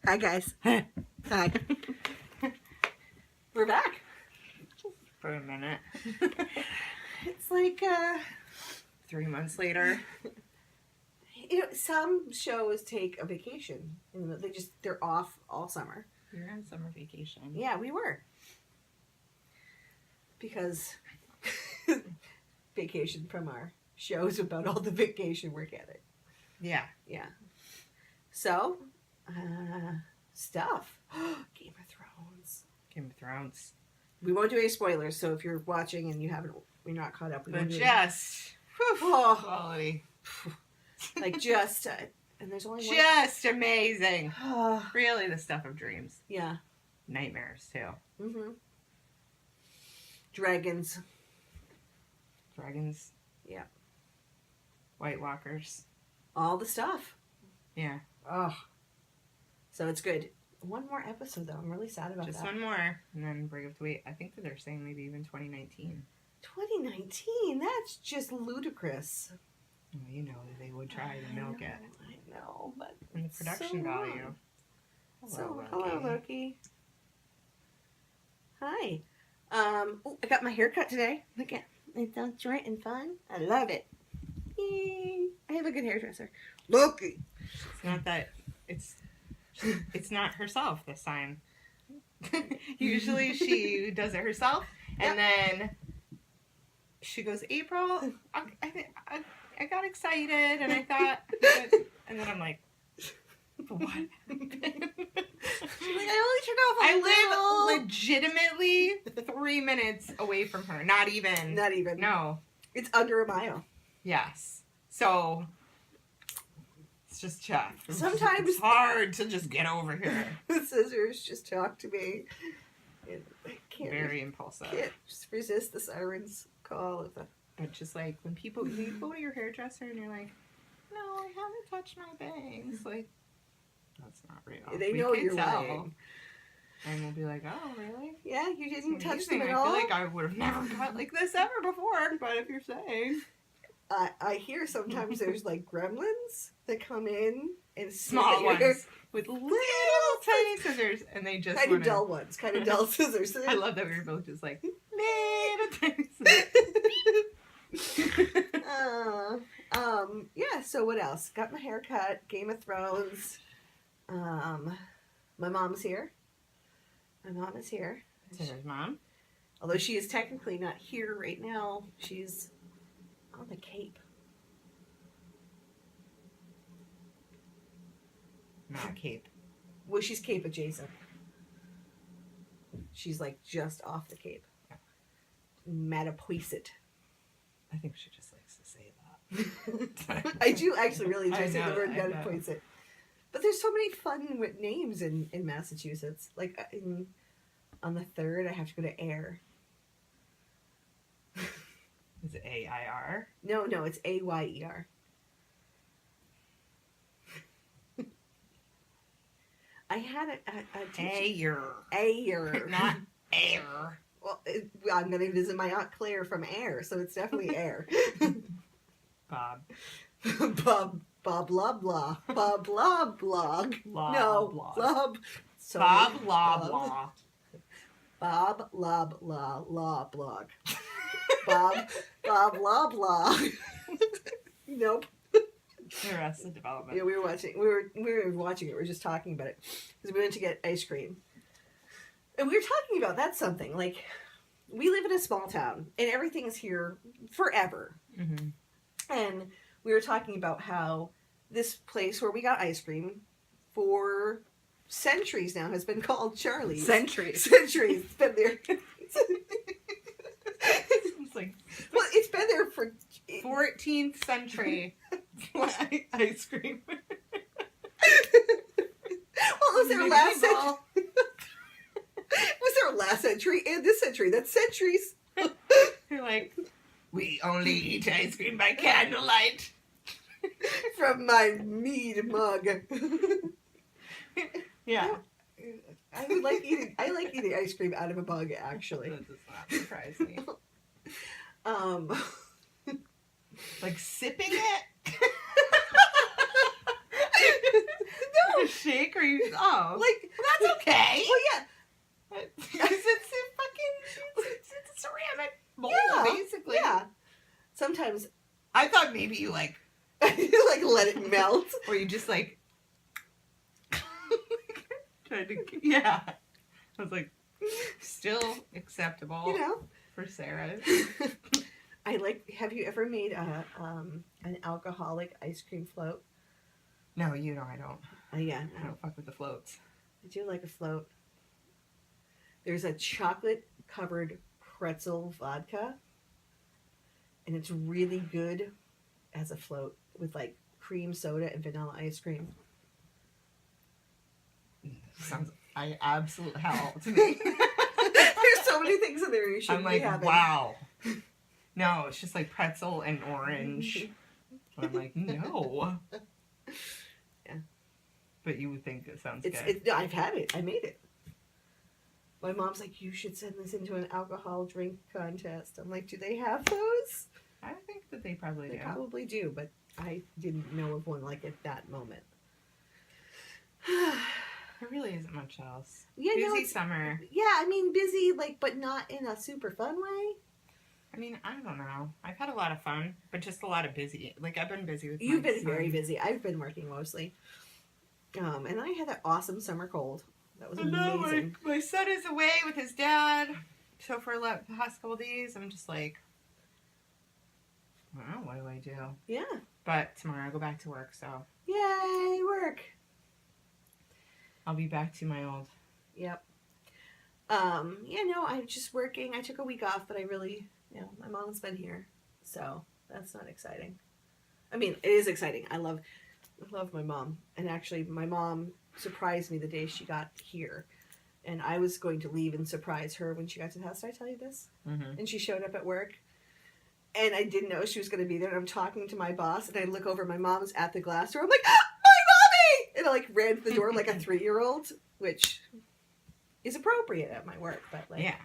Hi, guys. Hi. We're back. For a minute. It's like, 3 months later. some shows take a vacation. And they're off all summer. You're on summer vacation. Yeah, we were. Because vacation from our shows about all the vacation we're getting. Yeah. Yeah. So, stuff. Game of Thrones. Game of Thrones. We won't do any spoilers, so if you're watching and you're not caught up, But just quality. Like just, and there's only one. Just amazing. Really the stuff of dreams. Yeah. Nightmares, too. Mm-hmm. Dragons. Dragons. Yeah. White Walkers. All the stuff. Yeah. Oh. So it's good. One more episode, though. I'm really sad about Just that. one more, and then we have to wait. I think that they're saying maybe even 2019. 2019? That's just ludicrous. Well, you know that they would try to milk it. I know, but... And the production value. Hello, Loki. Hi. I got my hair cut today. Look at it. It's short and fun. I love it. Yay. I have a good hairdresser. Loki. It's not that... It's not herself this time. Usually she does it herself, and then she goes, April, I got excited, and I thought, and then I'm like, what? She's like, I only took off a I little. live legitimately 3 minutes away from her. Not even. Not even. No. It's under a mile. Yes. So... It's just tough. Sometimes it's hard to just get over here. The scissors just talk to me. And I can't. Very impulsive. Can't just resist the siren's call. But just like when people, you go to your hairdresser and you're like, no, I haven't touched my bangs. Like, that's not real. They know you're lying. And we'll be like, oh, really? Yeah, you didn't touch Amazing. them at I all? feel like I would have never cut like this ever before. But if you're saying. I hear sometimes there's like gremlins that come in and small ones with little tiny scissors, and they just kind of dull ones, kind of dull scissors. I love that we were both just like little tiny scissors. Yeah. So what else? Got my hair cut. Game of Thrones. My mom's here. My mom is here. Sarah's mom. Although she is technically not here right now, she's on the Cape. Not Cape. Well, she's Cape adjacent. She's like just off the Cape. Mattapoisett. I think she just likes to say that. I do actually really enjoy I saying the know, word I know. Mattapoisett. But there's so many fun names in Massachusetts. Like on the 3rd, I have to go to Ayr. Is it A-I-R? No, it's A-Y-E-R. I had a teacher. Ayr. Not air. Well, I'm going to visit my Aunt Claire from Ayr, so it's definitely Ayr. Bob. Bob blah blah. Bob blah blog. Blah, No, blah. blob. So Bob blah blah. Bob blah blah blah blog. Bob blah blah. Nope. Arrested Development. Yeah, we were watching it. We were just talking about it because we went to get ice cream, and we were talking about that's something like we live in a small town and everything's here forever. Mm-hmm. And we were talking about how this place where we got ice cream for centuries now has been called Charlie's. Centuries. It's been there. It's like Well, it's been there for 14th century ice cream. Well, it was their last century. It was their last century and this century. That's centuries. You're like, we only eat ice cream by candlelight. From my mead mug. Yeah. I like eating ice cream out of a mug, actually. That does not surprise me. Like sipping it? a shake or you just, oh. Like, That's okay. well, yeah. Because it's a fucking, it's a ceramic bowl, Yeah, basically. Yeah. Sometimes I thought maybe you like like let it melt. or you just like tried to, yeah. I was like, still acceptable, You know. for Sarah. I like. Have you ever made an alcoholic ice cream float? No, you know I don't. Yeah, I don't fuck with the floats. I do like a float. There's a chocolate covered pretzel vodka, and it's really good as a float with like cream soda and vanilla ice cream. Sounds absolute hell to me. There's so many things in there you shouldn't I'm like, be having. wow. No, it's just like pretzel and orange. I'm like, no. Yeah. But you would think it sounds It's. good. I've had it. I made it. My mom's like, you should send this into an alcohol drink contest. I'm like, do they have those? I think that they probably They do. probably do, but I didn't know of one like at that moment. There really isn't much else. Yeah, no, Busy summer. Yeah, I mean busy, like, but not in a super fun way. I mean, I don't know. I've had a lot of fun, but just a lot of busy. Like, I've been busy with You've my been son. very busy. I've been working mostly. And I had that awesome summer cold. That was I know, amazing. my son is away with his dad. So for the past couple of days, I'm just like, well, what do I do? Yeah. But tomorrow I go back to work, so Yay, work. I'll be back to my old. Yep. Yeah, no, I'm just working. I took a week off, but I really, my mom's been here. So that's not exciting. I mean, it is exciting. I love my mom. And actually, my mom surprised me the day she got here. And I was going to leave and surprise her when she got to the house. Did I tell you this? Mm-hmm. And she showed up at work. And I didn't know she was going to be there. And I'm talking to my boss. And I look over. My mom's at the glass door. I'm like, ah, my mommy! And I like ran to the door like a 3-year-old, which is appropriate at my work. But like, Yeah,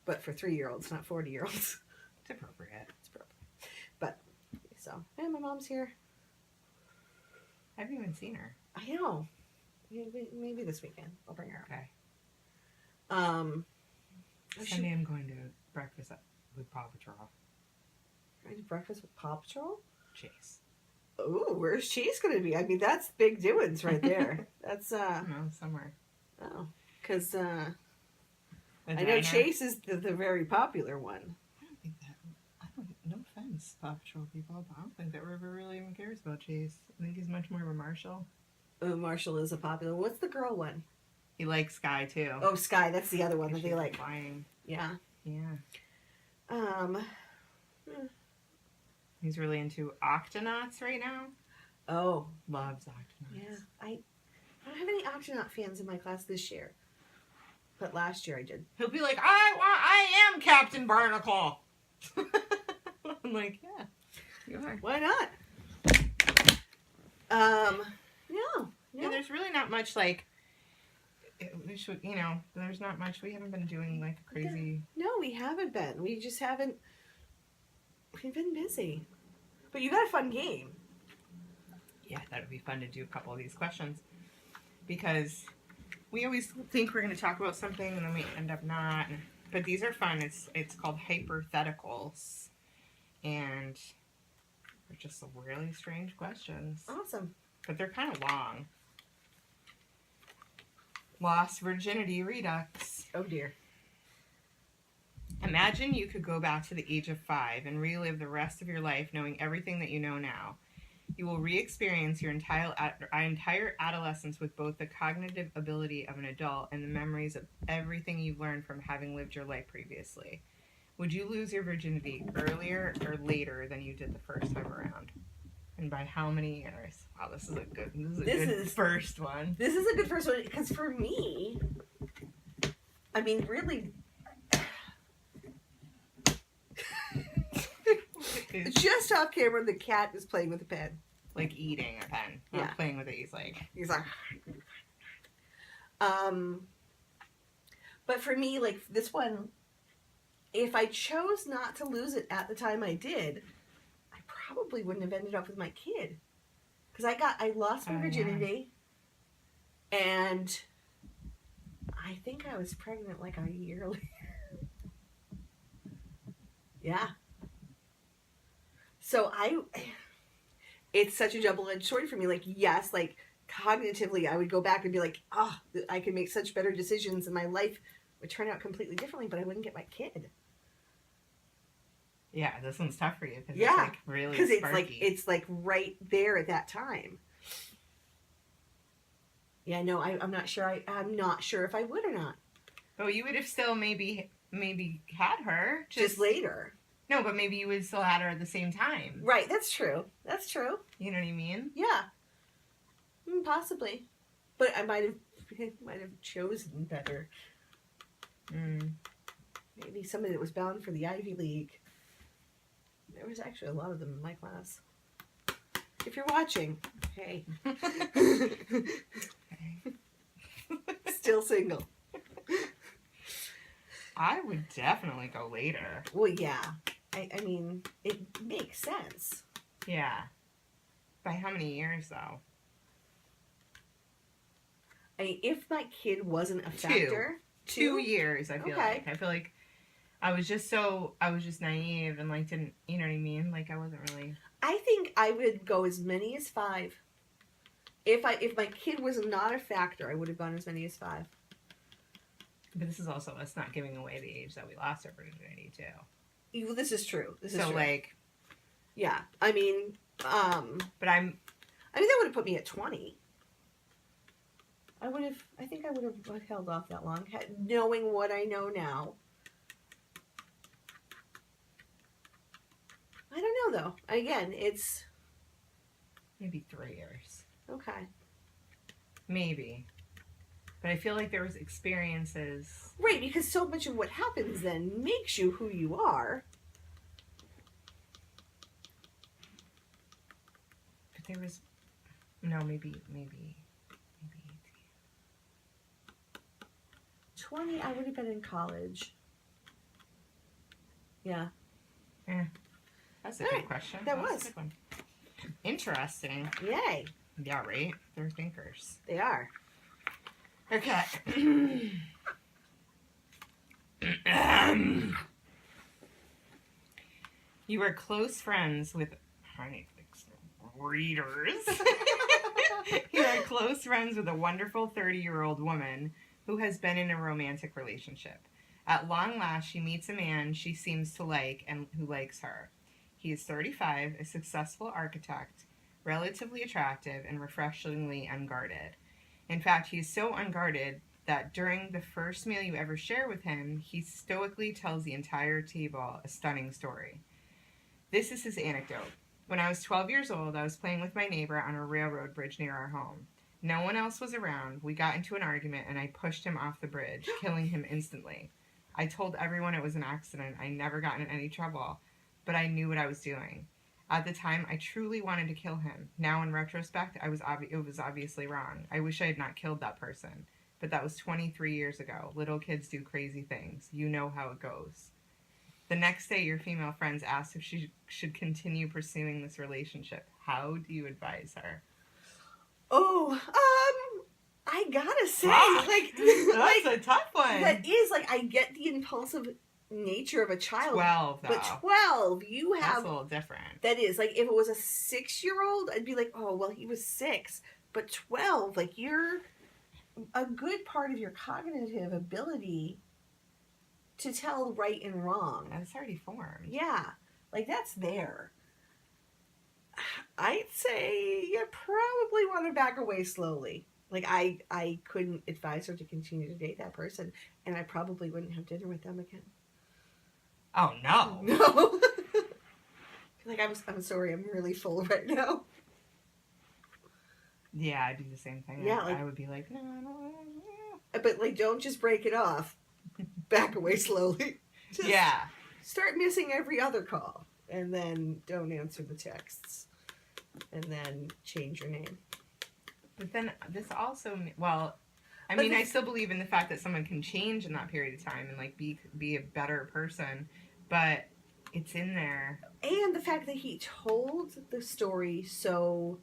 but for 3-year-olds, not 40-year-olds. it's appropriate. It's appropriate. But, so, yeah, my mom's here. I haven't even seen her. I know. Maybe this weekend. I'll bring her. Okay. Sunday. Sunday I'm going to breakfast with Paw Patrol. Going to breakfast with Paw Patrol? Chase. Ooh, where's Chase going to be? I mean, that's big doings right there. That's, I don't know, somewhere. oh. Because, The I know diner. Chase is the very popular one. I don't think that. No offense, Paw Patrol people, but I don't think that River really even cares about Chase. I think he's much more of a Marshall. Oh, Marshall is a popular. What's the girl one? He likes Sky too. Oh, Sky. That's the other one that She's they like. flying. Yeah. Yeah. He's really into Octonauts right now. Oh, Loves Octonauts. yeah. I don't have any Octonaut fans in my class this year, but last year I did. He'll be like, I am Captain Barnacle. I'm like, yeah, you are. Why not? No. Yeah, there's really not much like. We should, there's not much. We haven't been doing like a crazy. No, we haven't been. We just haven't. We've been busy. But you got a fun game. Yeah, that would be fun to do a couple of these questions because we always think we're going to talk about something and then we end up not. But these are fun. It's called hypotheticals, and they're just some really strange questions. Awesome. But they're kind of long. Lost virginity redux. Oh dear. Imagine you could go back to the age of 5 and relive the rest of your life knowing everything that you know now. You will re-experience your entire adolescence with both the cognitive ability of an adult and the memories of everything you've learned from having lived your life previously. Would you lose your virginity earlier or later than you did the first time around? And by how many years? Wow, this is a good first one. This is a good first one because for me, I mean, really, just off camera, the cat is playing with a pen. Like eating a pen. Yeah. Not playing with it. He's like. But for me, like this one, if I chose not to lose it at the time I did, I probably wouldn't have ended up with my kid. Because I lost my virginity, and I think I was pregnant like a year later. Yeah. So it's such a double-edged sword for me. Like, yes, like cognitively, I would go back and be like, oh, I could make such better decisions, and my life would turn out completely differently, but I wouldn't get my kid. Yeah, this one's tough for you because Yeah, it's like really because sparky. it's like right there at that time. Yeah, no, I'm not sure. I'm not sure if I would or not. Oh, you would have still maybe had her Just later. No, but maybe you would still had her at the same time. Right, that's true. That's true. You know what I mean? Yeah, possibly, but I might have chosen better. Maybe somebody that was bound for the Ivy League. There was actually a lot of them in my class. If you're watching, hey. Still single. I would definitely go later. Well, yeah. I mean, it makes sense. Yeah. By how many years, though? I mean, if my kid wasn't a factor... 2 years, I feel like. I feel like I was just naive and, like, didn't... You know what I mean? Like, I wasn't really... I think I would go as many as 5. If my kid was not a factor, I would have gone as many as 5. But this is also us not giving away the age that we lost our virginity, too. Well, this is true. So, like... Yeah. I mean, But I mean, that would have put me at 20. I think I would have held off that long, knowing what I know now. I don't know, though. Again, it's... Maybe 3 years. Okay. Maybe. But I feel like there was experiences... Right, because so much of what happens then makes you who you are. But there was... No, maybe 20, I would have been in college. Yeah. That's a good question. That was. A good one. Interesting. Yay. Yeah, right? They're thinkers. They are. Okay. You are close friends with... I need to fix the readers. You are close friends with a wonderful 30-year-old woman who has been in a romantic relationship. At long last, she meets a man she seems to like and who likes her. He is 35, a successful architect, relatively attractive, and refreshingly unguarded. In fact, he is so unguarded that during the first meal you ever share with him, he stoically tells the entire table a stunning story. This is his anecdote. When I was 12 years old, I was playing with my neighbor on a railroad bridge near our home. No one else was around. We got into an argument and I pushed him off the bridge, killing him instantly. I told everyone it was an accident. I never got in any trouble, but I knew what I was doing. At the time, I truly wanted to kill him. Now, in retrospect, it was obviously wrong. I wish I had not killed that person. But that was 23 years ago. Little kids do crazy things. You know how it goes. The next day, your female friends asked if she should continue pursuing this relationship. How do you advise her? Oh, I gotta say, That's a tough one. That is, I get the impulsive nature of a child. 12, though. But 12, you have... That's a little different. That is, if it was a 6-year-old, I'd be like, oh, well, he was 6. But 12, you're... A good part of your cognitive ability to tell right and wrong. That's already formed. Yeah. That's there. I'd say you probably want to back away slowly. I couldn't advise her to continue to date that person, and I probably wouldn't have dinner with them again. Oh, no. No. I'm sorry, I'm really full right now. Yeah, I'd do the same thing. Yeah, I would be like, no. But, don't just break it off. Back away slowly. Just start missing every other call. And then don't answer the texts. And then change your name. But then this also, I still believe in the fact that someone can change in that period of time and be a better person, but it's in there. And the fact that he told the story so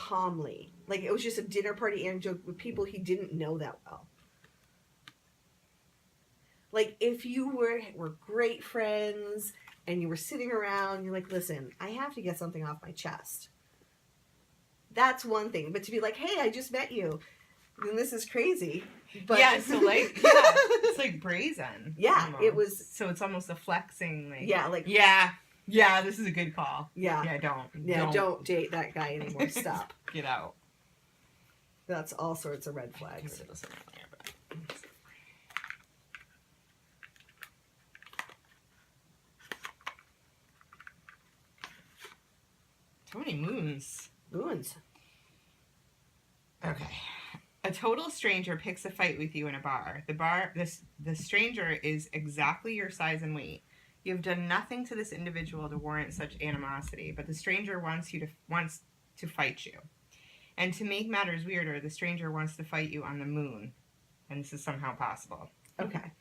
calmly. Like, it was just a dinner party anecdote with people he didn't know that well. Like, if you were great friends and you were sitting around, you're like, listen, I have to get something off my chest. That's one thing. But to be like, hey, I just met you, then this is crazy. But yeah, so like, yeah, it's like brazen. Yeah, almost. it was. So it's almost a flexing, like, Yeah, like, yeah, this is a good call. Yeah. Yeah, don't date that guy anymore. Stop. Get out. That's all sorts of red flags. Too many moons. Moons. Okay. A total stranger picks a fight with you in a bar. The stranger is exactly your size and weight. You have done nothing to this individual to warrant such animosity, but the stranger wants to fight you. And to make matters weirder, the stranger wants to fight you on the moon. And this is somehow possible. Okay.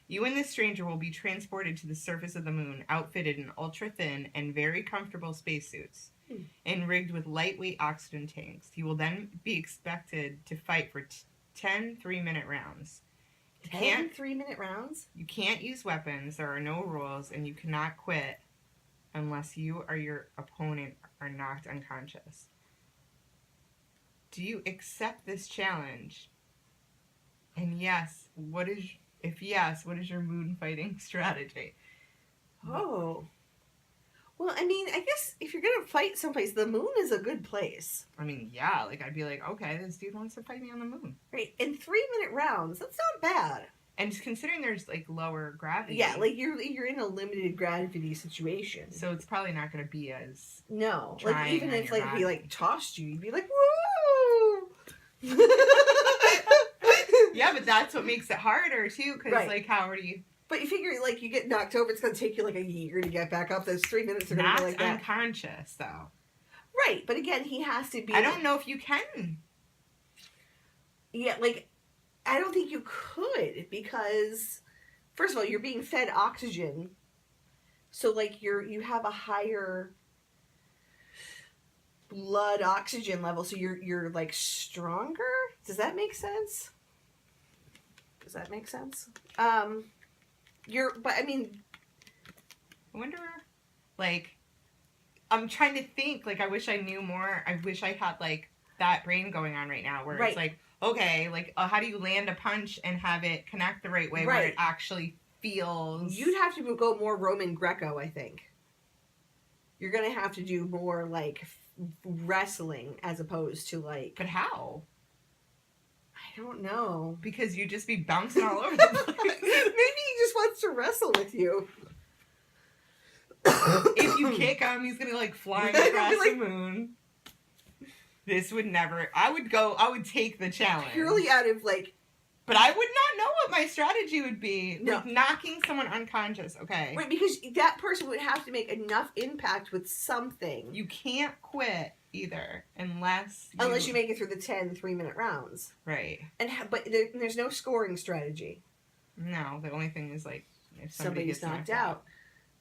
You and this stranger will be transported to the surface of the moon, outfitted in ultra-thin and very comfortable spacesuits, and rigged with lightweight oxygen tanks. You will then be expected to fight for 10 3-minute rounds. 10 3-minute rounds? You can't use weapons, there are no rules, and you cannot quit unless you or your opponent are knocked unconscious. Do you accept this challenge? And if yes, what is your moon fighting strategy? Oh. Well, I mean, I guess if you're going to fight someplace, the moon is a good place. I mean, yeah, like, I'd be like, okay, this dude wants to fight me on the moon. Right. In 3-minute rounds, that's not bad. And just considering there's, like, lower gravity. Yeah, like, you're in a limited gravity situation. So it's probably not going to be as... No. Like, trying even on if, your like, body. he, like, tossed you, you'd be like, woo! Yeah, but that's what makes it harder, too, because, Right. like, how are you... But you figure, like, you get knocked over, it's going to take you, like, a year to get back up. Those 3 minutes are going to Not be like that. unconscious, though. Right, but again, he has to be... I don't know if you can. Yeah, like, I don't think you could, because, first of all, you're being fed oxygen. So, like, you have a higher blood oxygen level, so you're like, stronger? Does that make sense? But I mean, I wonder, like, I'm trying to think, like, I wish I knew more. I wish I had, like, that brain going on right now, where Right. it's like, okay, like, how do you land a punch and have it connect the right way where Right. it actually feels... you'd have to go more Roman Greco, I think. You're going to have to do more, like, wrestling as opposed to, like... But how? I don't know. Because you'd just be bouncing all over the place. Maybe he just wants to wrestle with you. If you kick him, he's gonna, like, fly He'd be across like- the moon. This would never... I would take the challenge. Purely out of, like... But I would not know what my strategy would be. No. Like, knocking someone unconscious, okay. Right, because that person would have to make enough impact with something. You can't quit either unless you make it through the 10 3-minute rounds. Right. But there's no scoring strategy. No, the only thing is, like, if somebody Somebody's gets knocked out.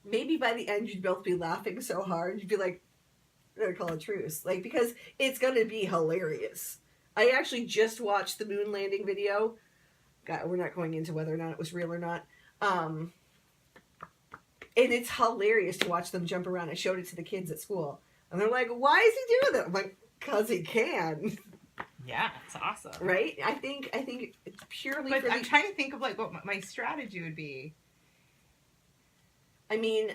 Maybe by the end you'd both be laughing so hard, you'd be like, I'm gonna call a truce. Like, because it's gonna be hilarious. I actually just watched the moon landing video. God, we're not going into whether or not it was real or not. And it's hilarious to watch them jump around. I showed it to the kids at school. And they're like, why is he doing that? I'm like, because he can. Yeah, it's awesome. Right? I think it's purely But for I'm trying to think of, like, what my strategy would be. I mean...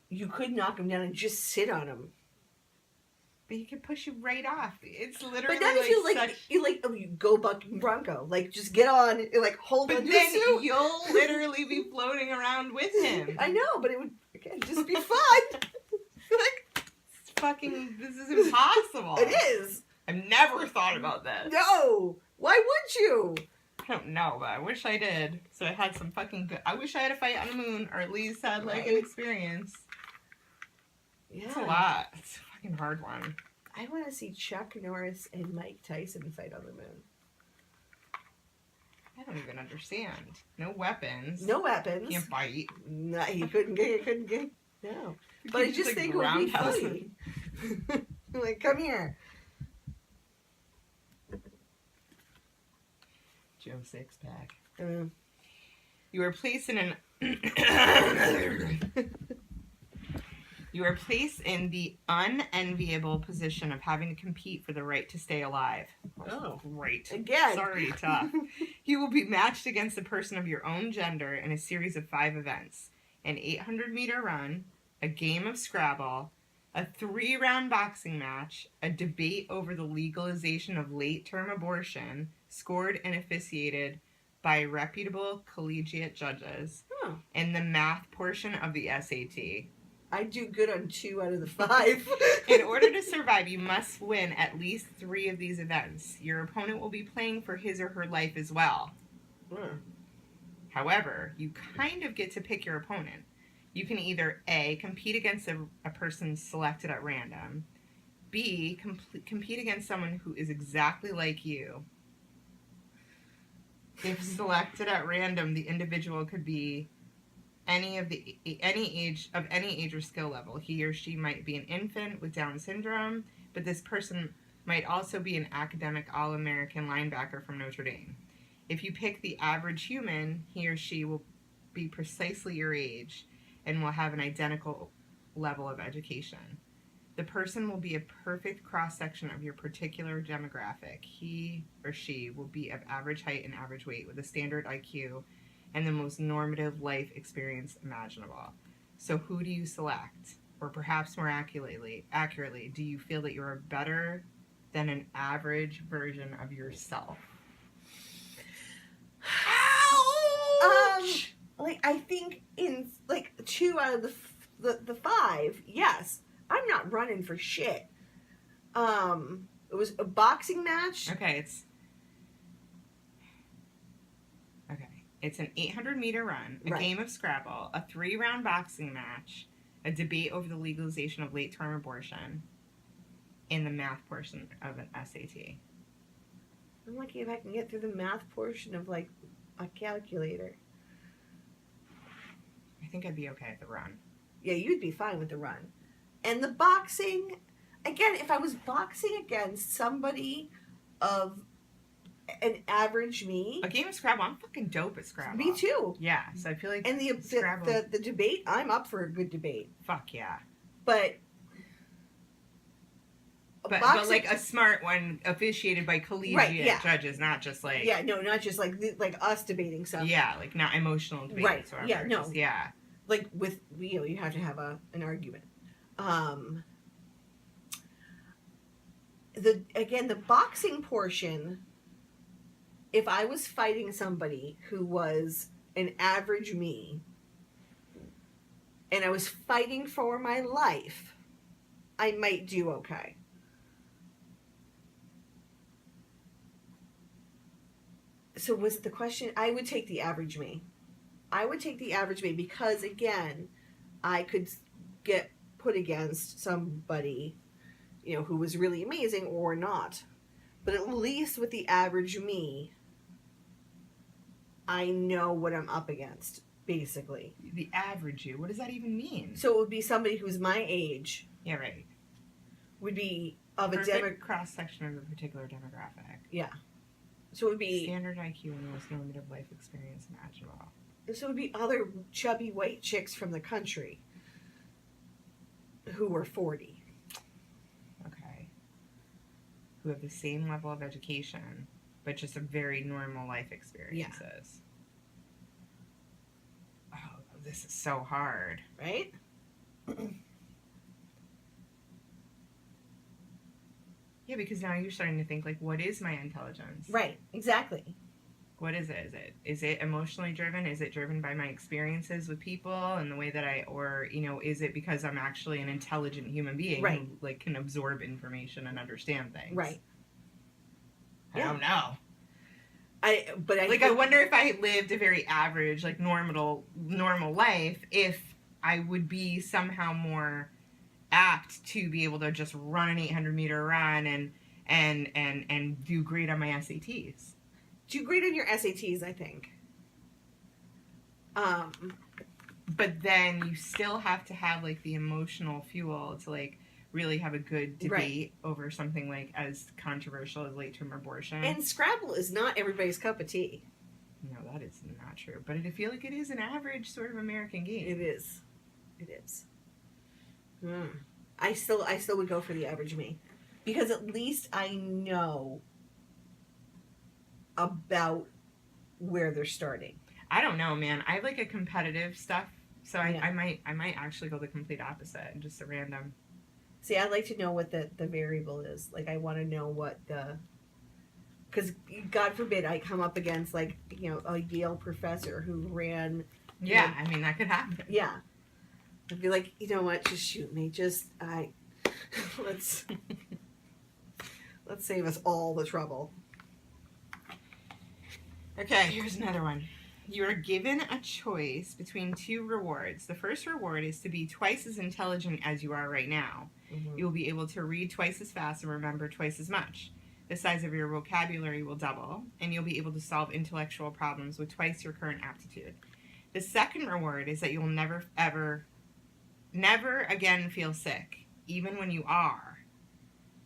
you could knock him down and just sit on him. But he could push you right off. It's literally, But then if you go Buck Bronco, like, just get on, and, like, hold But on to then the suit. you'll literally be floating around with him. I know, but it would, again, just be fun. Like, This is impossible. it is. I've never thought about this. No. Why would you? I don't know, but I wish I did. So I had some fucking good... I wish I had a fight on the moon, or at least had, like, an Right. experience. Yeah. It's a lot. It's a fucking hard one. I want to see Chuck Norris and Mike Tyson fight on the moon. I don't even understand. No weapons. No weapons. Can't bite. No, he couldn't get. No. We But I could just like, think it would be roundhouse funny. them. Like, come here. Joe Sixpack. Uh, You are placed in an You are placed in the unenviable position of having to compete for the right to stay alive. Oh. Great. Again. Sorry, tough. You will be matched against a person of your own gender in a series of 5 events. An 800-meter run, a game of Scrabble, a 3-round boxing match, a debate over the legalization of late-term abortion, scored and officiated by reputable collegiate judges, Oh. and the math portion of the SAT. I do good on 2 out of the 5. In order to survive, you must win at least 3 of these events. Your opponent will be playing for his or her life as well. However, you kind of get to pick your opponent. You can either A, compete against a person selected at random, B, compete against someone who is exactly like you. If selected at random, the individual could be any age or skill level. He or she might be an infant with Down syndrome, but this person might also be an academic All-American linebacker from Notre Dame. If you pick the average human, he or she will be precisely your age and will have an identical level of education. The person will be a perfect cross-section of your particular demographic. He or she will be of average height and average weight with a standard IQ and the most normative life experience imaginable. So who do you select? Or perhaps more accurately, do you feel that you're better than an average version of yourself? Ouch! Like, I think in, like, 2 out of the 5, yes. I'm not running for shit. It was a boxing match. Okay, it's an 800-meter run, a game of Scrabble, a 3-round boxing match, a debate over the legalization of late-term abortion, and the math portion of an SAT. I'm lucky if I can get through the math portion of, like, a calculator. I think I'd be okay at the run. Yeah, you'd be fine with the run. And the boxing, again, if I was boxing against somebody of an average me. A game of Scrabble, I'm fucking dope at Scrabble. Me too. Yeah, so I feel like and the debate, I'm up for a good debate. Fuck yeah. But like a smart one officiated by collegiate judges, not just like not just like us debating stuff. Yeah, like not emotional debates. Right. Yeah. No. Just, yeah. Like with you have to have an argument. The boxing portion. If I was fighting somebody who was an average me, and I was fighting for my life, I might do okay. So was the question, I would take the average me. I would take the average me because, again, I could get put against somebody, who was really amazing or not. But at least with the average me, I know what I'm up against, basically. The average you? What does that even mean? So it would be somebody who's my age. Yeah, right. Would be of a cross-section of a particular demographic. Yeah. So it would be... Standard IQ and the most normative life experience imaginable. So it would be other chubby white chicks from the country who were 40. Okay. Who have the same level of education, but just a very normal life experiences. Yeah. Oh, this is so hard. Right? Yeah, because now you're starting to think, like, what is my intelligence? Right, exactly. What is it? Is it emotionally driven? Is it driven by my experiences with people and the way that is it because I'm actually an intelligent human being who, like, can absorb information and understand things? Right. I don't know. I wonder if I lived a very average, like, normal life, if I would be somehow more apt to be able to just run an 800-meter run and do great on my SATs. Do great on your SATs, I think. but then you still have to have like the emotional fuel to like really have a good debate over something like as controversial as late term abortion. And Scrabble is not everybody's cup of tea. No, that is not true. But I feel like it is an average sort of American game. It is. It is. I still would go for the average me, because at least I know about where they're starting. I don't know, man. I like a competitive stuff, so Yeah. I might actually go the complete opposite and just a random. See, I'd like to know what the variable is. Like, I want to know what because God forbid I come up against, like, you know, a Yale professor who ran. Yeah, I mean, that could happen. Yeah. I'd be like, you know what? Just shoot me. Let's save us all the trouble. Okay, here's another one. You are given a choice between two rewards. The first reward is to be twice as intelligent as you are right now. Mm-hmm. You will be able to read twice as fast and remember twice as much. The size of your vocabulary will double, and you'll be able to solve intellectual problems with twice your current aptitude. The second reward is that you'll never again feel sick, even when you are.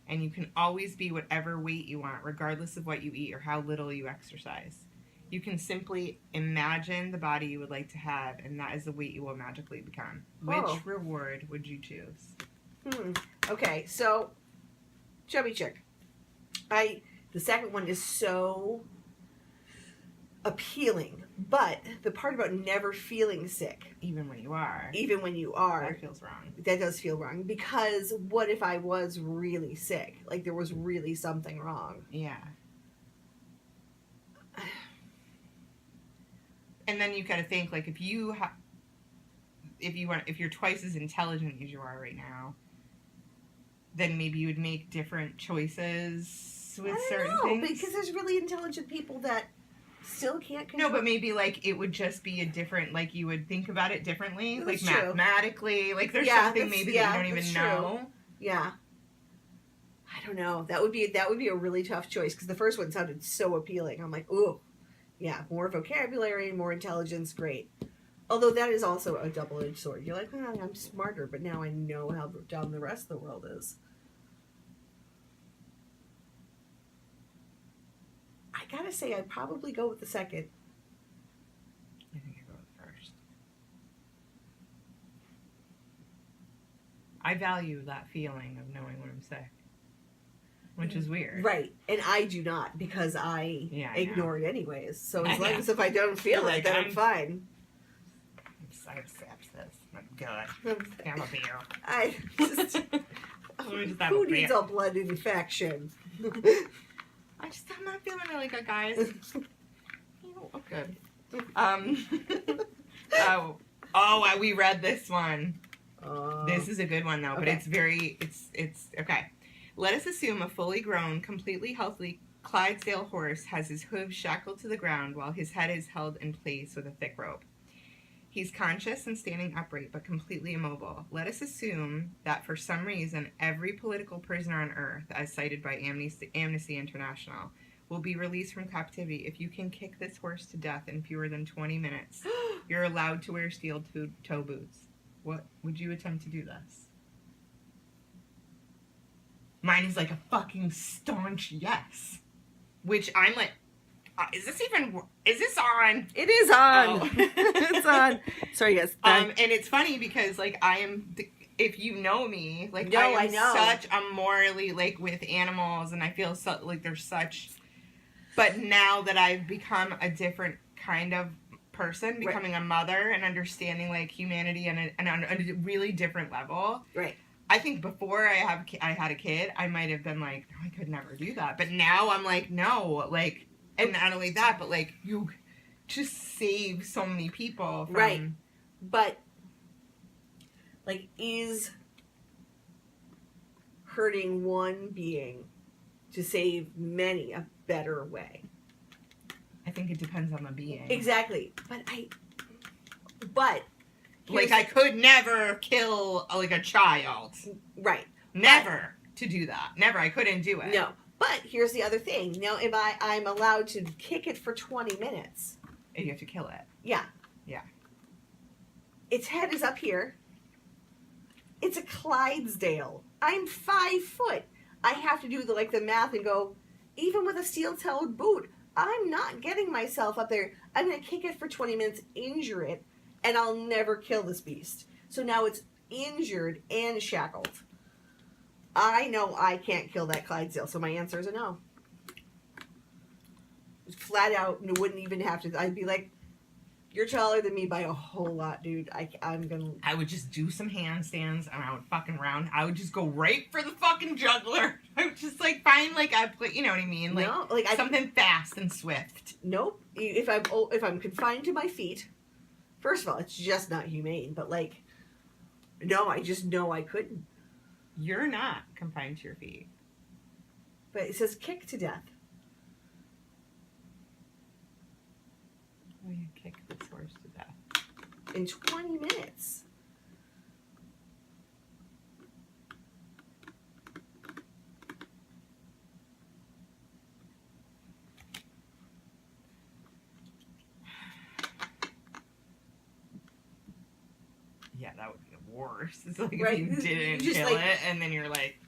And you can always be whatever weight you want, regardless of what you eat or how little you exercise. You can simply imagine the body you would like to have, and that is the weight you will magically become. Oh. Which reward would you choose? Okay, so chubby chick. The second one is so appealing, but the part about never feeling sick, Even when you are. even when you are, That feels wrong. that does feel wrong. Because what if I was really sick? Like, there was really something wrong. Yeah. And then you got to think, like, if you're twice as intelligent as you are right now, then maybe you would make different choices with certain things. Because there's really intelligent people that still can't control. No, but maybe, like, it would just be a different, like, you would think about it differently. That's like, true. mathematically. Like, there's something maybe that you don't even know. Yeah. I don't know. That would be a really tough choice, because the first one sounded so appealing. I'm like, ooh, yeah, more vocabulary, more intelligence, great. Although that is also a double-edged sword. You're like, oh, I'm smarter, but now I know how dumb the rest of the world is. I gotta say, I'd probably go with the second. I think I go with the first. I value that feeling of knowing when I'm sick, which is weird. Right. And I do not, because I ignore it anyways. So as long as if I don't feel it, then I'm fine. I'm sepsis. I'm good. I'm a beer. I just... Who needs a blood infection? I'm not feeling really good, guys. You don't look good. We read this one. This is a good one, though, but it's okay. Let us assume a fully grown, completely healthy Clydesdale horse has his hooves shackled to the ground while his head is held in place with a thick rope. He's conscious and standing upright, but completely immobile. Let us assume that for some reason, every political prisoner on Earth, as cited by Amnesty International, will be released from captivity if you can kick this horse to death in fewer than 20 minutes. You're allowed to wear steel toe boots. What would you attempt to do this? Mine is like a fucking staunch yes. Which I'm like, is this on? It is on. Oh. It's on. Sorry, guys. And it's funny because, like, if you know me, like, I know such a morally, like, with animals, and I feel so, like, there's such, but now that I've become a different kind of person, becoming a mother and understanding, like, humanity on a really different level. Right. I think before I had a kid, I might have been like, no, I could never do that. But now I'm like, no, like, and not only that, but, like, you just save so many people from... Right. But, like, is hurting one being to save many a better way? I think it depends on the being. Exactly. But... Like, I could never kill, like, a child. Right. Never to do that. Never. I couldn't do it. No. But here's the other thing. Now, if I'm allowed to kick it for 20 minutes. And you have to kill it. Yeah. Yeah. Its head is up here. It's a Clydesdale. I'm 5 foot. I have to do the math and go, even with a steel-toed boot, I'm not getting myself up there. I'm going to kick it for 20 minutes, injure it, and I'll never kill this beast. So now it's injured and shackled. I know I can't kill that Clydesdale, so my answer is a no. Flat out, wouldn't even have to. I'd be like, you're taller than me by a whole lot, dude. I'm gonna. I would just do some handstands and I would fucking round. I would just go right for the fucking juggler. I would just find you know what I mean? No, something fast and swift. Nope. If I'm confined to my feet, first of all, it's just not humane. But no, I just know I couldn't. You're not confined to your feet. But it says kick to death. Oh, you kick this horse to death. In 20 minutes. Yeah, that would be the worst. It's like Right. if you didn't You just, kill it and then you're like,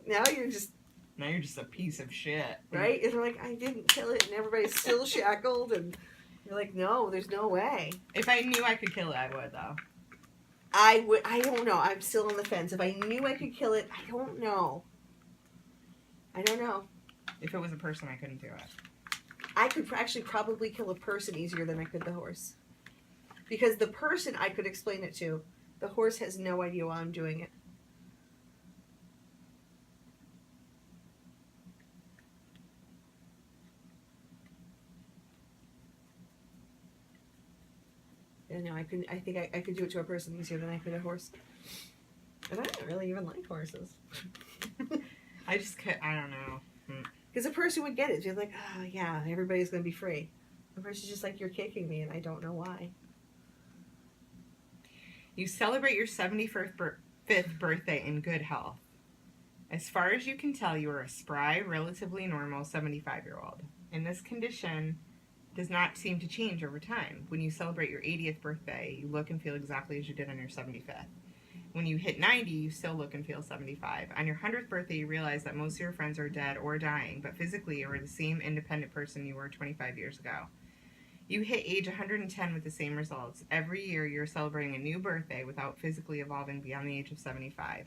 Now you're just a piece of shit. right. And they're like, I didn't kill it, and everybody's still shackled, and you're like, no, there's no way. If I knew I could kill it, I would though. I would. I don't know. I'm still on the fence. If I knew I could kill it, I don't know. I don't know. If it was a person, I couldn't do it. I could actually probably kill a person easier than I could the horse. Because the person I could explain it to. The horse has no idea why I'm doing it. Yeah, no, I couldn't. I think I could do it to a person easier than I could a horse. And I don't really even like horses. I just could. I don't know. Because a person would get it. You're like, oh yeah, everybody's gonna be free. The person's just like, you're kicking me, and I don't know why. You celebrate your 75th birthday in good health. As far as you can tell, you are a spry, relatively normal 75-year-old. And this condition does not seem to change over time. When you celebrate your 80th birthday, you look and feel exactly as you did on your 75th. When you hit 90, you still look and feel 75. On your 100th birthday, you realize that most of your friends are dead or dying, but physically you are the same independent person you were 25 years ago. You hit age 110 with the same results. Every year you're celebrating a new birthday without physically evolving beyond the age of 75.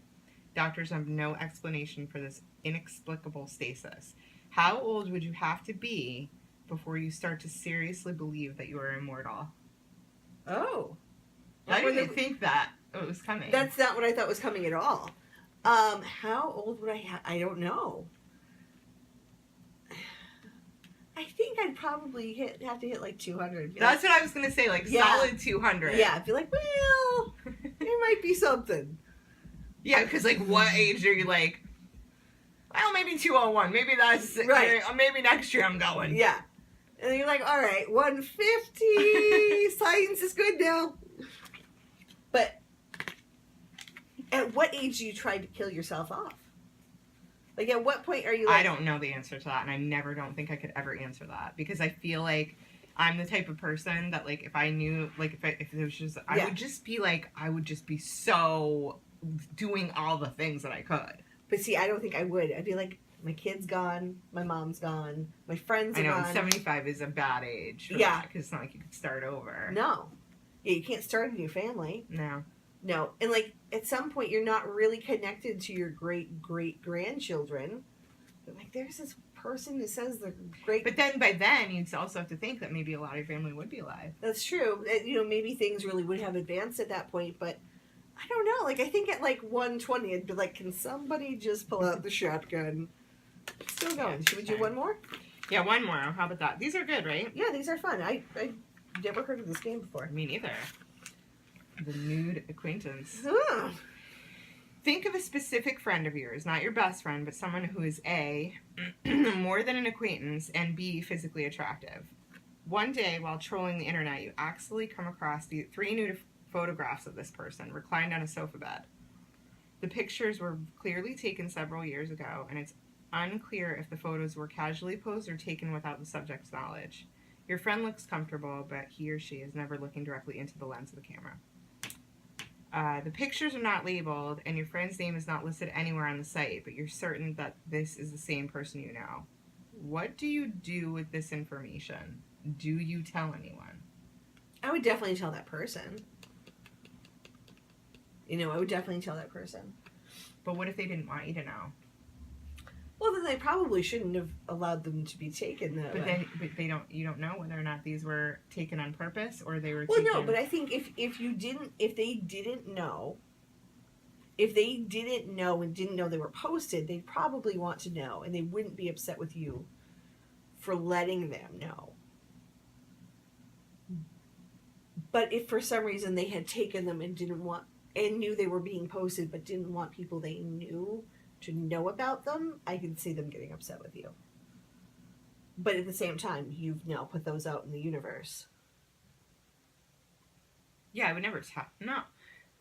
Doctors have no explanation for this inexplicable stasis. How old would you have to be before you start to seriously believe that you are immortal? Oh. I didn't think that it was coming. That's not what I thought was coming at all. How old would I have? I don't know. I think I'd probably have to hit like 200. That's what I was going to say, solid 200. Yeah, I'd be like, well, there might be something. Yeah, because what age are you like, well, maybe 201. Maybe that's, right. Maybe next year I'm going. Yeah. And you're like, all right, 150. Science is good now. But at what age do you try to kill yourself off? At what point are you I don't know the answer to that, and I don't think I could ever answer that, because I feel like I'm the type of person that, if I knew, if it was just, I would just be so doing all the things that I could. But see, I don't think I would. I'd be like, my kid's gone, my mom's gone, my friends are gone. I know, 75 is a bad age for that, because it's not like you could start over. No. Yeah, you can't start a new family. No. No. And, at some point, you're not really connected to your great-great-grandchildren. But, there's this person who says they're great... But then, by then, you'd also have to think that maybe a lot of your family would be alive. That's true. Maybe things really would have advanced at that point, but... I don't know. I think at 120, I'd be like, can somebody just pull out the shotgun? It's still going. Should we do one more? Yeah, one more. How about that? These are good, right? Yeah, these are fun. I never heard of this game before. Me neither. The nude acquaintance. Huh. Think of a specific friend of yours, not your best friend, but someone who is A, more than an acquaintance, and B, physically attractive. One day, while trolling the internet, you accidentally come across the 3 nude photographs of this person reclined on a sofa bed. The pictures were clearly taken several years ago, and it's unclear if the photos were casually posed or taken without the subject's knowledge. Your friend looks comfortable, but he or she is never looking directly into the lens of the camera. The pictures are not labeled, and your friend's name is not listed anywhere on the site, but you're certain that this is the same person you know. What do you do with this information? Do you tell anyone? I would definitely tell that person. I would definitely tell that person. But what if they didn't want you to know? Well, then they probably shouldn't have allowed them to be taken that way. But you don't know whether or not these were taken on purpose or they were Well, taken... no, but I think if they didn't know and didn't know they were posted, they'd probably want to know, and they wouldn't be upset with you for letting them know. But if for some reason they had taken them and knew they were being posted but didn't want people they knew to know about them, I could see them getting upset with you. But at the same time, you've now put those out in the universe. Yeah, I would never tell. No.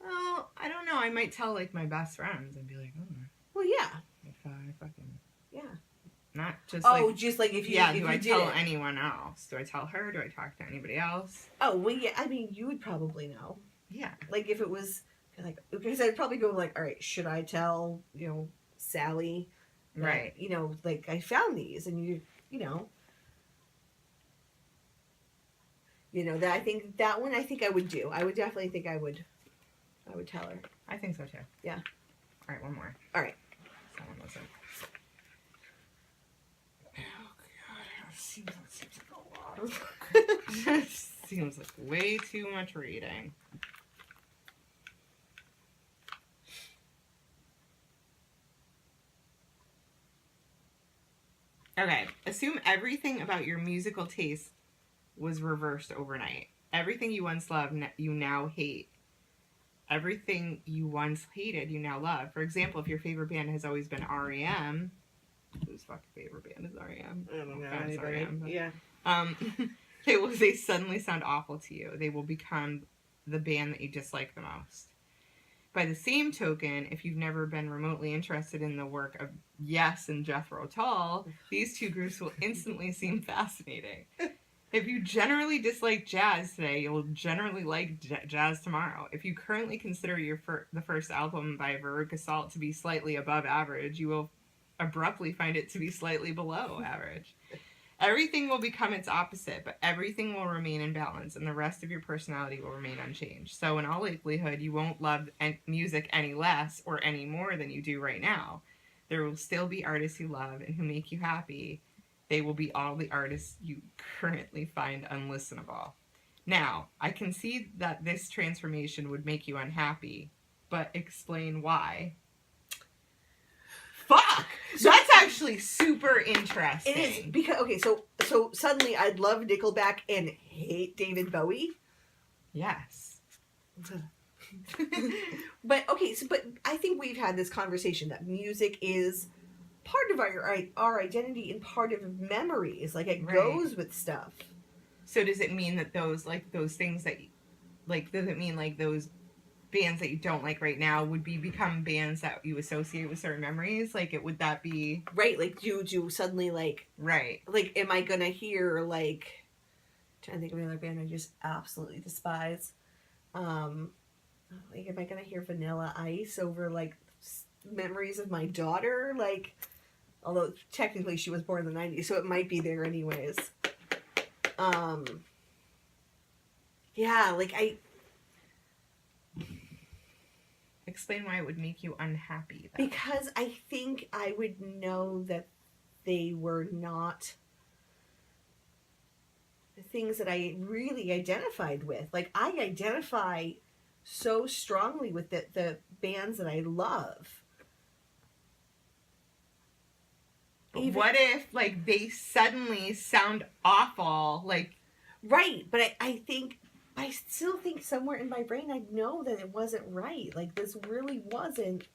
Well, I don't know. I might tell, like, my best friends and be like, oh. Well, yeah. If I fucking... Yeah. Not just just like if you... Yeah, if do you I tell anyone else? Do I tell her? Do I talk to anybody else? Oh, well, yeah. I mean, you would probably know. Yeah. Like, if it was... Like, because I'd probably go like, all right, should I tell, Sally? That, right. Like, I found these, and that I think that one I would do. I would definitely think I would tell her. I think so too. Yeah. All right, one more. All right. Someone listen. Oh god, seems like a lot. Seems like way too much reading. Okay, assume everything about your musical taste was reversed overnight. Everything you once loved, you now hate. Everything you once hated, you now love. For example, if your favorite band has always been R.E.M., whose fucking favorite band is R.E.M.? I don't know. It's Anybody? R.E.M., but, Yeah. they suddenly sound awful to you. They will become the band that you dislike the most. By the same token, if you've never been remotely interested in the work of Yes and Jethro Tull, these two groups will instantly seem fascinating. If you generally dislike jazz today, you'll generally like jazz tomorrow. If you currently consider the first album by Veruca Salt to be slightly above average, you will abruptly find it to be slightly below average. Everything will become its opposite, but everything will remain in balance, and the rest of your personality will remain unchanged. So in all likelihood, you won't love music any less or any more than you do right now. There will still be artists you love and who make you happy. They will be all the artists you currently find unlistenable. Now, I can see that this transformation would make you unhappy, but explain why. Fuck! So that's actually super interesting. It is because so suddenly I'd love Nickelback and hate David Bowie. Yes. But I think we've had this conversation that music is part of our identity and part of memories. Like it goes with stuff. So does it mean that those things that does it mean like those bands that you don't like right now would become bands that you associate with certain memories? Like would that be right? Like do suddenly like right? Like am I gonna hear like? I'm trying to think of another band I just absolutely despise. Like am I gonna hear Vanilla Ice over like memories of my daughter? Like, although technically she was born in the 90s, so it might be there anyways. Yeah, like Explain why it would make you unhappy, though. Because I think I would know that they were not the things that I really identified with. Like, I identify so strongly with the bands that I love. What if, like, they suddenly sound awful? Like, right, but I still think somewhere in my brain I know that it wasn't right. Like, this really wasn't.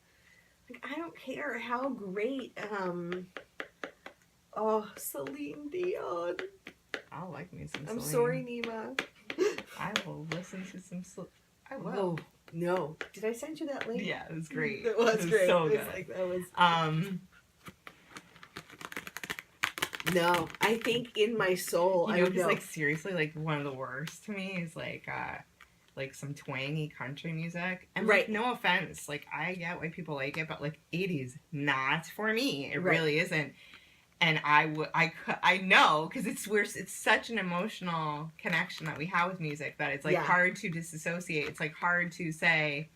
Like, I don't care how great, Celine Dion. I'll like me some I'm Celine. sorry, Nima. I will listen to some I will. Oh, no. Did I send you that link? Yeah, it was great. It was great. So good. good. That was... No, I think in my soul, I would know. Like, seriously, like, one of the worst to me is, like, like some twangy country music. And Right. like, no offense, like I get why people like it, but like 80s, not for me. It Right. really isn't. And I know, because it's such an emotional connection that we have with music that it's like Yeah. hard to disassociate. It's like hard to say.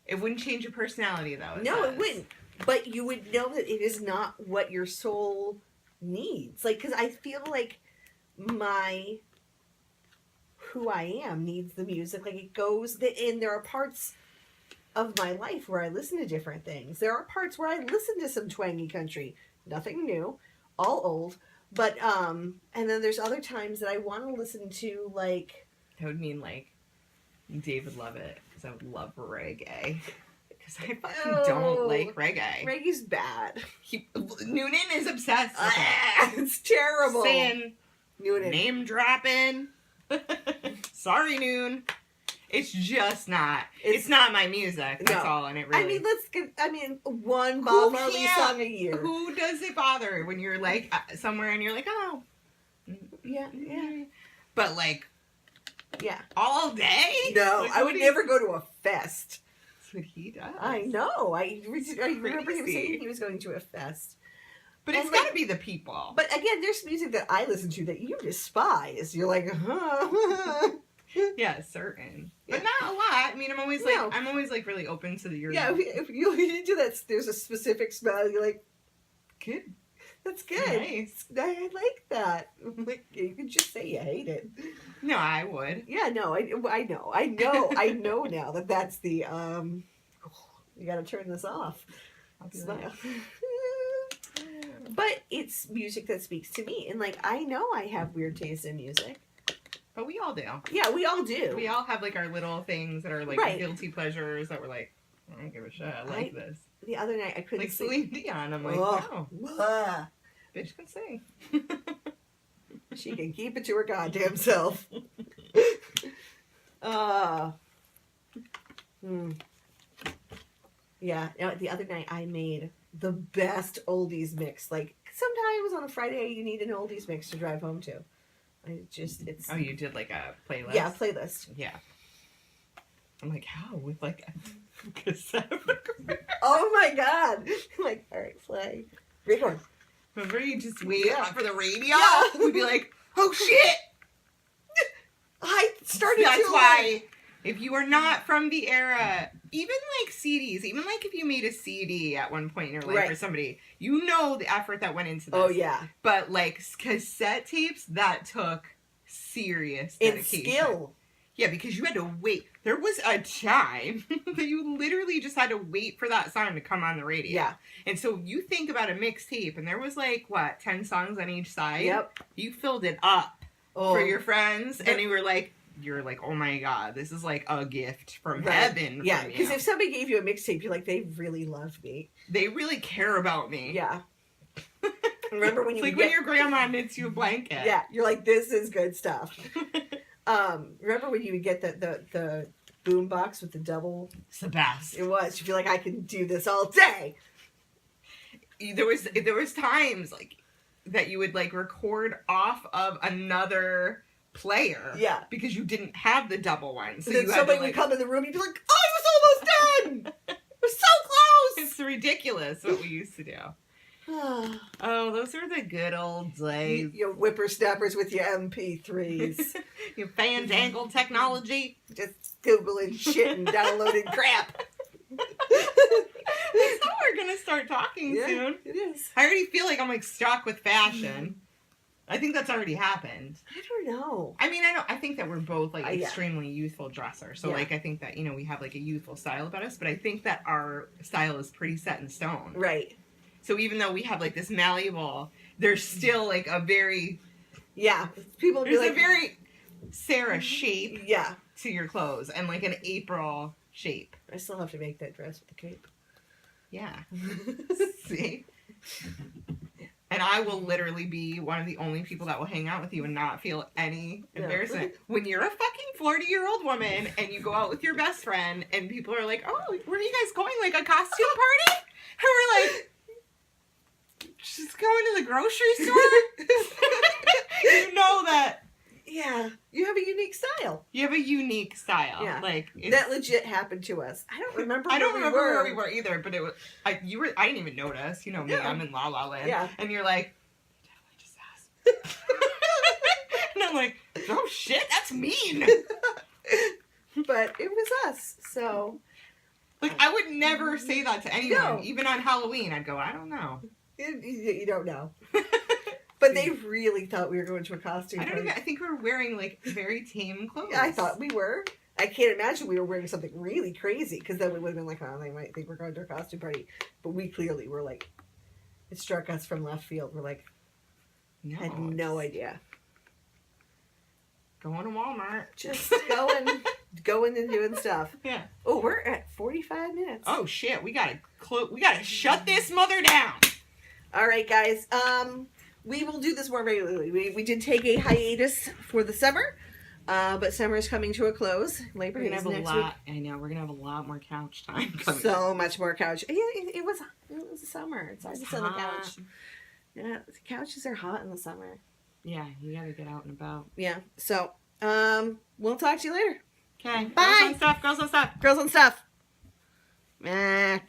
It wouldn't change your personality though. No, says. it wouldn't. But you would know that it is not what your soul needs. Like, because I feel like who I am needs the music. Like, it goes, and there are parts of my life where I listen to different things. There are parts where I listen to some twangy country. Nothing new, all old. But, and then there's other times that I want to listen to, like... That would mean, like, David Lovett, because I would love reggae. Because I fucking don't like reggae. Reggae's bad. Noonan is obsessed with it. It's terrible. Saying, Noonan. name dropping. Sorry, Noon. It's just not. It's not my music. That's no. all, and it really. I mean, one Bob Marley song a year. Who does it bother when you're like somewhere and you're like, oh, yeah. But like, yeah, all day. No, like, I would never go to a fest. That's what he does. I know. I remember him saying he was going to a fest. But it's got to be the people. But again, there's music that I listen to that you despise. You're like, Yeah, certain, but not a lot. I mean, I'm always like really open to the your. Yeah, if you do that, there's a specific smell. You're like, good, that's good. Nice. I like that. Like, you can just say you hate it. No, I would. Yeah, no, I know now that that's the you got to turn this off. I'll do Smile. that. But it's music that speaks to me, and like I know I have weird taste in music. But we all do. Yeah, we all do. We all have like our little things that are like Right. guilty pleasures that we're like, I don't give a shit. I like this. The other night I couldn't Like sleep. Celine Dion. I'm like, Oh. wow. Bitch can sing. She can keep it to her goddamn self. Yeah, the other night I made the best oldies mix. Like, sometimes on a Friday you need an oldies mix to drive home to. It's... Oh, you did like a playlist? Yeah, playlist. Yeah. I'm like, how? With like a cassette? Oh my god! I'm like, alright, play. Record. Remember you just wait for the radio? Yeah. We'd be like, oh shit! I started That's to why, if you are not from the era, even like CDs, even like if you made a CD at one point in your life Right. for somebody, you know the effort that went into this. Oh yeah. But like cassette tapes, that took serious And dedication. skill. Yeah, because you had to wait. There was a time that you literally just had to wait for that song to come on the radio. Yeah. And so you think about a mixtape, and there was like, what, 10 songs on each side? Yep. You filled it up for your friends, Yep. and you're like, oh my god, this is like a gift from Right. heaven. Yeah, from because you. if somebody gave you a mixtape, you're like, they really love me. They really care about me. Yeah. Remember when It's you like would when your grandma knits you a blanket. Yeah, you're like, this is good stuff. Remember when you would get the boom box with the double? It's the best. It was. You'd be like, I can do this all day. There was times like that you would like record off of another player. Yeah. Because you didn't have the double one. So And then you had somebody to, would like, come in the room, you'd be like, oh, I was almost done! We're so close! it's ridiculous what we used to do. Oh, those were the good old days. You whippersnappers with your MP3s. Your fandangle technology. Just Googling shit and downloading crap. That's how we're gonna start talking soon. It is. I already feel like I'm like stuck with fashion. I think that's already happened. I don't know. I mean, I think that we're both like Yeah. extremely youthful dressers. So Yeah. like I think that, we have like a youthful style about us, but I think that our style is pretty set in stone. Right. So even though we have like this malleable, there's still like a very People would be there's like, a very Sarah shape yeah. to your clothes and like an April shape. I still have to make that dress with the cape. Yeah. See? And I will literally be one of the only people that will hang out with you and not feel any embarrassment. When you're a fucking 40-year-old woman and you go out with your best friend and people are like, oh, where are you guys going? Like a costume party? And we're like, just going to the grocery store? You know that Yeah, you have a unique style. You have a unique style. Yeah. Like That legit happened to us. I don't remember. I don't remember where where we were either, but it was I didn't even notice. You know me, Yeah. I'm in La La Land. Yeah. And you're like, I just asked. And I'm like, oh shit, that's mean. But it was us, so. Like, I would never say that to anyone. No. Even on Halloween, I'd go, I don't know. You don't know. But they really thought we were going to a costume party. I think we were wearing, like, very tame clothes. I thought we were. I can't imagine we were wearing something really crazy, because then we would have been like, oh, they might think we're going to a costume party. But we clearly were like, it struck us from left field. We're like, had no idea. Going to Walmart. Just going and doing stuff. Yeah. Oh, we're at 45 minutes. Oh shit, we gotta shut this mother down. All right, guys. We will do this more regularly. We did take a hiatus for the summer, but summer is coming to a close. Labor Day is next week. I know we're gonna have a lot more couch time coming. So much more couch. Yeah, it was summer. It's hard to sit on the couch. Yeah, the couches are hot in the summer. Yeah, you gotta get out and about. Yeah. So, we'll talk to you later. Okay. Bye. Girls on stuff. Girls on stuff. Can't.